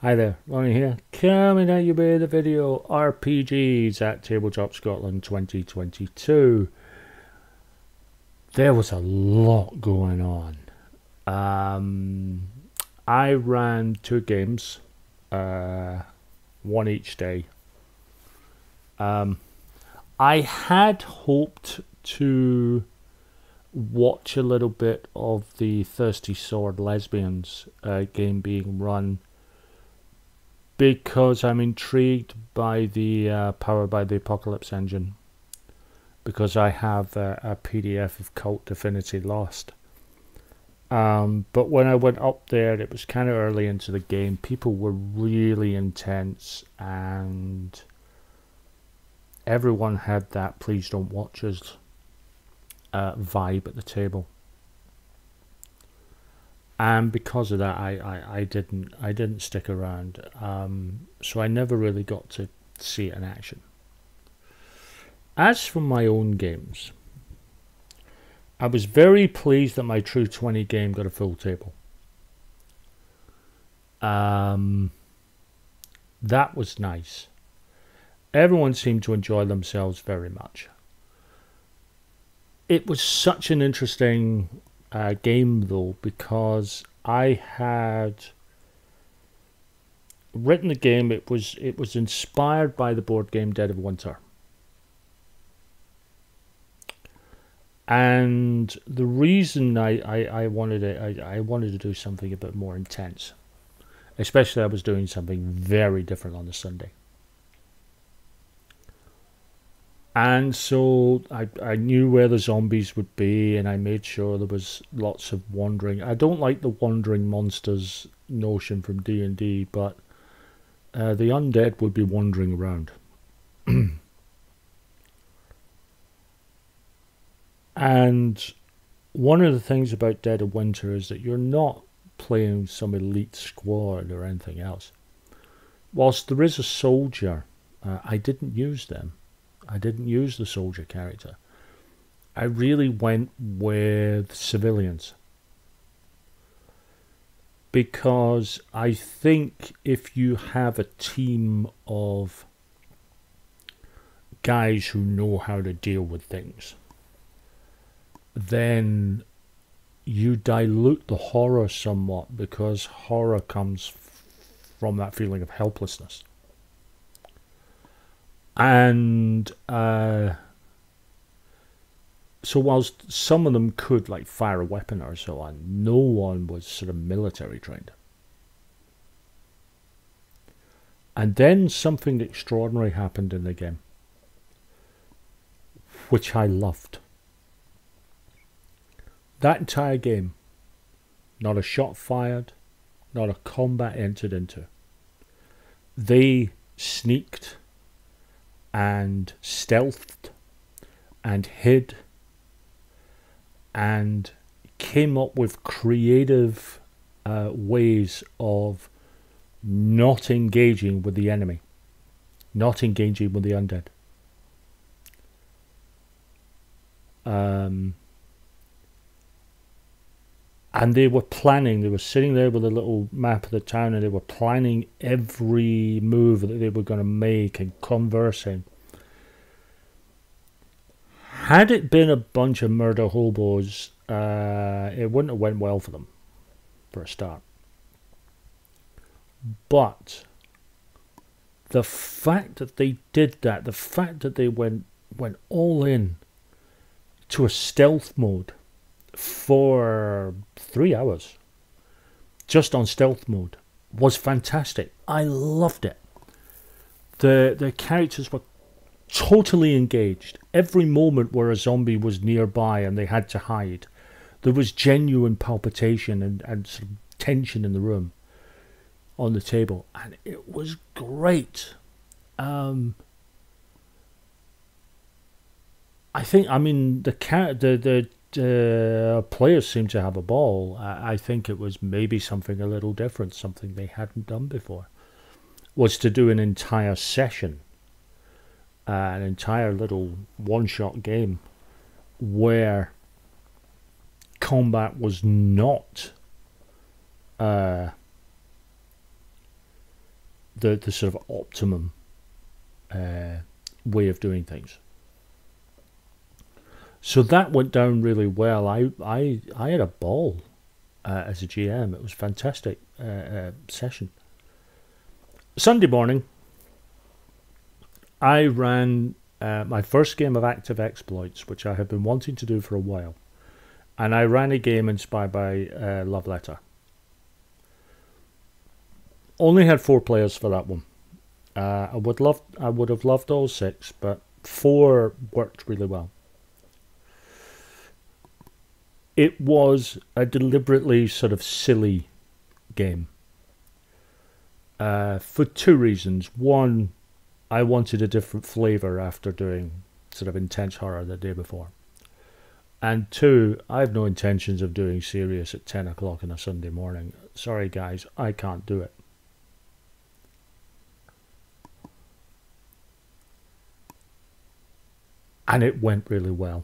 Hi there, Ronnie here, coming at you with a video RPGs at Tabletop Scotland 2022. There was a lot going on. I ran 2 games, one each day. I had hoped to watch a little bit of the Thirsty Sword Lesbians game being run, because I'm intrigued by the Powered by the Apocalypse engine, because I have a PDF of Cult Divinity Lost. But when I went up there, it was kind of early into the game. People were really intense, and everyone had that "please don't watch us" vibe at the table. And because of that, I didn't stick around. So I never really got to see it in action. As for my own games, I was very pleased that my True 20 game got a full table. That was nice. Everyone seemed to enjoy themselves very much. It was such an interesting game, though, because I had written the game. It was inspired by the board game Dead of Winter, and the reason I wanted it, I wanted to do something a bit more intense, especially I was doing something very different on the Sunday. And so I knew where the zombies would be, and I made sure there was lots of wandering. I don't like the wandering monsters notion from D&D, but the undead would be wandering around. And one of the things about Dead of Winter is that you're not playing some elite squad or anything else. Whilst there is a soldier, I didn't use them. I didn't use the soldier character. I really went with civilians, because I think if you have a team of guys who know how to deal with things, then you dilute the horror somewhat, because horror comes from that feeling of helplessness. And so whilst some of them could like fire a weapon or so on, no one was sort of military trained. And then something extraordinary happened in the game, which I loved. That entire game, not a shot fired, not a combat entered into. They sneaked and stealthed and hid and came up with creative ways of not engaging with the enemy, not engaging with the undead. And they were planning, they were sitting there with a little map of the town, and they were planning every move that they were going to make and conversing. Had it been a bunch of murder hobos, it wouldn't have went well for them, for a start. But the fact that they did that, the fact that they went all in to a stealth mode for 3 hours, just on stealth mode, was fantastic. I loved it. The characters were totally engaged. Every moment where a zombie was nearby and they had to hide, there was genuine palpitation and sort of tension in the room, on the table, and it was great. I mean, the players seemed to have a ball. I think it was maybe something a little different, something they hadn't done before, was to do an entire session, an entire little one-shot game, where combat was not the sort of optimum way of doing things. So that went down really well. I had a ball as a GM. It was a fantastic session. Sunday morning, I ran my first game of Active Exploits, which I have been wanting to do for a while. And I ran a game inspired by Love Letter. Only had 4 players for that one. I would have loved all 6, but 4 worked really well. It was a deliberately sort of silly game. For 2 reasons. One, I wanted a different flavour after doing sort of intense horror the day before. And 2, I have no intentions of doing serious at 10 o'clock on a Sunday morning. Sorry guys, I can't do it. And it went really well.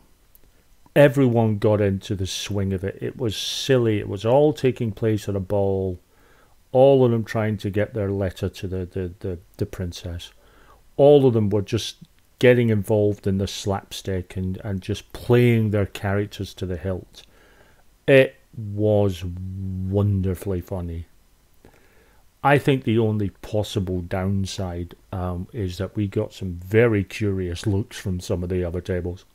Everyone got into the swing of it. It was silly. It was all taking place at a ball. All of them trying to get their letter to the princess. All of them were just getting involved in the slapstick and just playing their characters to the hilt. It was wonderfully funny. I think the only possible downside is that we got some very curious looks from some of the other tables,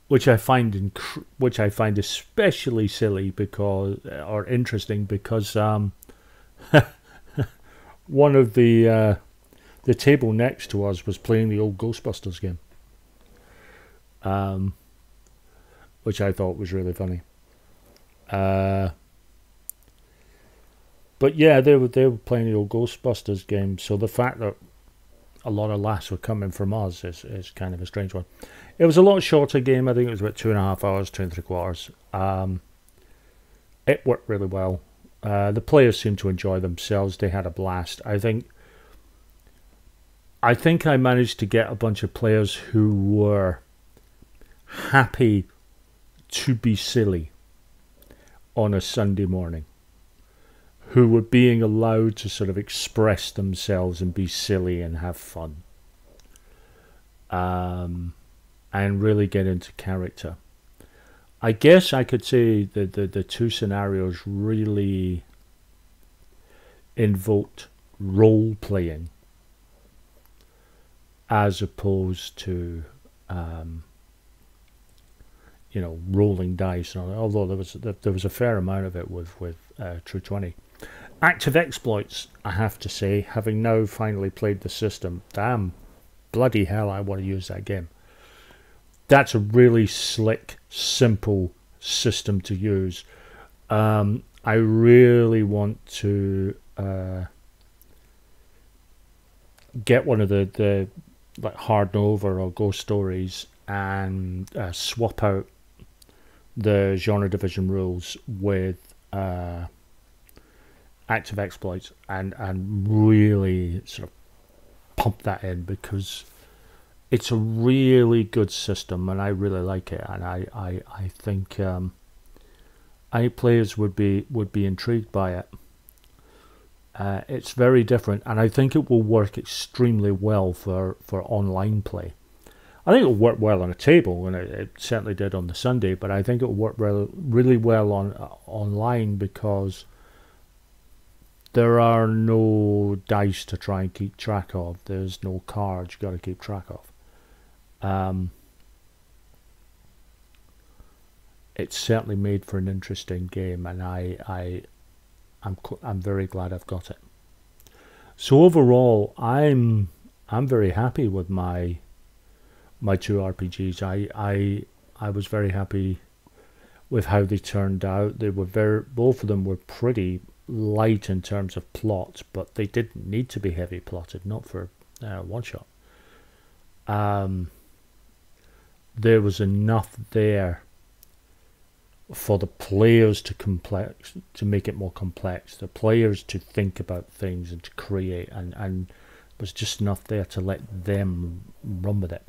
which I find especially silly or interesting because one of the table next to us was playing the old Ghostbusters game, which I thought was really funny. But yeah, they were playing the old Ghostbusters game, so the fact that a lot of laughs were coming from us is kind of a strange one. It was a lot shorter game. I think it was about 2.5 hours, 2 3/4. It worked really well. The players seemed to enjoy themselves. They had a blast. I think I managed to get a bunch of players who were happy to be silly on a Sunday morning, who were being allowed to sort of express themselves and be silly and have fun, and really get into character. I guess I could say that the 2 scenarios really invoked role-playing as opposed to rolling dice. Although there was a fair amount of it with True 20. Active Exploits, I have to say, having now finally played the system, damn, bloody hell, I want to use that game. That's a really slick, simple system to use. I really want to get one of the like Hard Nova or Ghost Stories and swap out the genre division rules with Active Exploits and really sort of pump that in, because it's a really good system and I really like it, and I think players would be intrigued by it. It's very different, and I think it will work extremely well for online play. I think it'll work well on a table, and it certainly did on the Sunday, but I think it'll work really well on online, because there are no dice to try and keep track of. There's no cards you've got to keep track of. It's certainly made for an interesting game, and I'm very glad I've got it. So overall, I'm very happy with my 2 RPGs. I was very happy with how they turned out. They were both of them were pretty light in terms of plot, but they didn't need to be heavy plotted, not for one shot. There was enough there for the players to make it more complex, the players to think about things and to create, and was just enough there to let them run with it.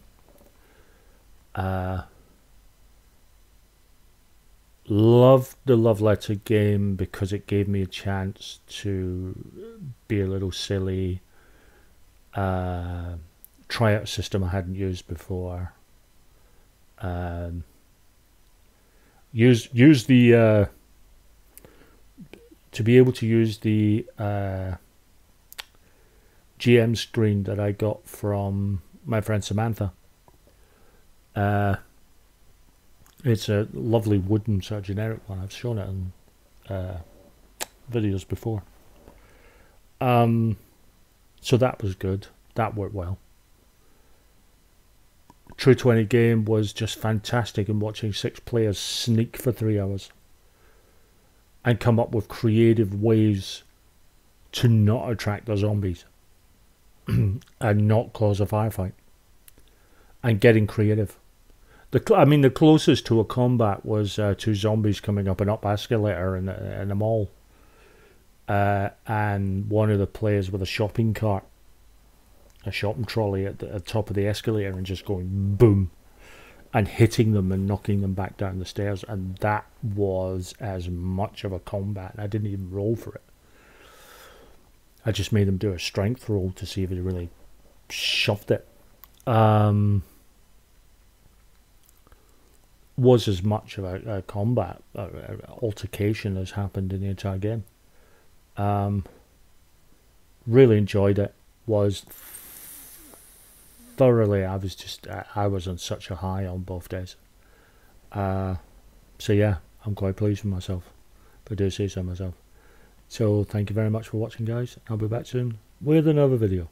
Loved the love letter game because it gave me a chance to be a little silly, try out a system I hadn't used before, use the to be able to use the GM screen that I got from my friend Samantha. It's a lovely wooden sort of generic one. I've shown it in videos before. So that was good. That worked well. True 20 game was just fantastic in watching 6 players sneak for 3 hours and come up with creative ways to not attract the zombies and not cause a firefight, and getting creative. I mean, the closest to a combat was 2 zombies coming up an up escalator in a mall, and one of the players with a shopping cart, a shopping trolley at the top of the escalator, and just going boom and hitting them and knocking them back down the stairs. And that was as much of a combat. I didn't even roll for it. I just made them do a strength roll to see if they really shoved it. Was as much of a combat altercation as happened in the entire game. Really enjoyed it. Was thoroughly. I was on such a high on both days. So yeah, I'm quite pleased with myself, if I do say so myself. So thank you very much for watching, guys. I'll be back soon with another video.